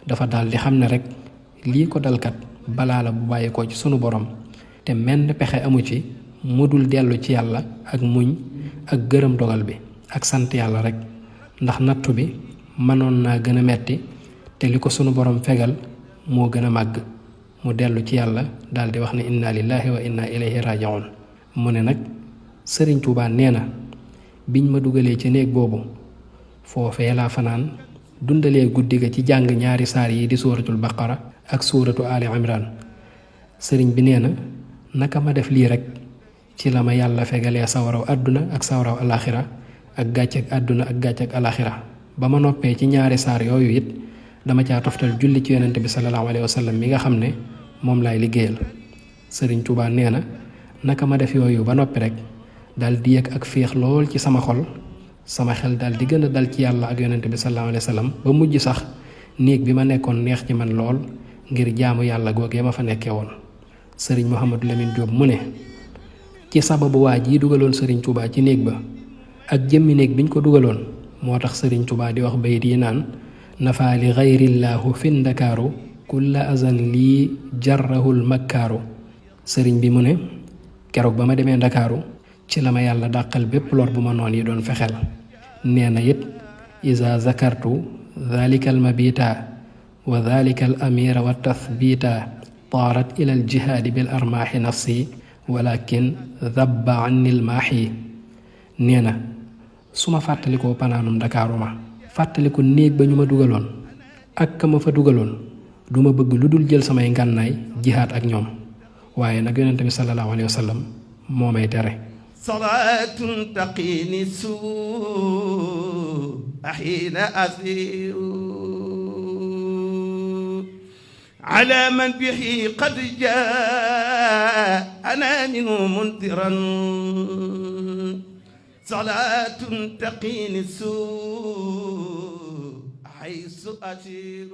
dafa daal di xam ne rek lii ko dalkat balaa la bu bàyyi ko ci sunu borom, te menn pexe amu ci mu dul dellu ci yàlla ak muñ ak gërëm dogal bi ak sant yàlla rek, ndax nattu bi mënoon naa gën a metti te li ko sunu borom fegal moo gën a màgg. mu dellu ci yàlla daal di wax ne inna lillahi wa inna ilayhi raji'un. mu ne nag sëriñ Touba nee na biñ ma dugalee ci néeg boobu foofee laa fanaan dundalee guddi ga ci jàng ñaari saar yi di suuratul baqara ak suuratu ali imran. sëriñ bi nee na naka ma def lii rek ci la ma yàlla fegalee sawaraw àdduna ak sawaraw alaxira ak gàcceeg àdduna ak gàcceeg alaxira. ba ma noppee ci ñaari saar yooyu it dama caa toftal julli ci yonente bi sallallahu alayhi wa sallam mi nga xam ne moom laay liggéeyal. sëriñ Touba nee na naka ma def yooyu ba noppi rek dal di yëg ak féex lool ci sama xol, sama xel dal di gën a dal ci yàlla ak yonente bi sallallahu alayhi wa sallam, ba mujj sax néeg bi ma nekkoon neex ci man lool ngir jaamu yàlla googee ma fa nekkee woon. sëriñ Mouhamadou Lamine Diop mu ne ci sababu waa ji dugaloon sëriñ Touba ci néeg ba ak jëmmi néeg biñ ko dugaloon moo tax sëriñ Touba di wax bayit yi naan nafa li gayrillaahu fi ndakaaru kulla azan lii jarrahul makkaaru. sëriñ bi mu ne keroog ba ma demee Ndakaaru ci la ma yàlla dàqal bépp lor bu ma noon yi doon fexeel. nee na it iza zakartu dhalika al mabita wa dhalika al amira wa tathbita taarat ila al jihaadi bil armaaxi nafsi walakin dabba anni al maaxi. nee na su ma fàttalikoo panaanum Ndakaaru ma fàttaliku néeg ba ñu ma dugaloon ak ka ma fa dugaloon du ma bëgg lu dul jël samay ngànnaay jihaad ak ñoom, waaye nag yonente bi sallallahu alayhi wa sallam moo may tere. salaatun taqini suu xiina asiru ala man bihi qad jaa ana minhu muntiran صلاة تقيني السوء حيث أسير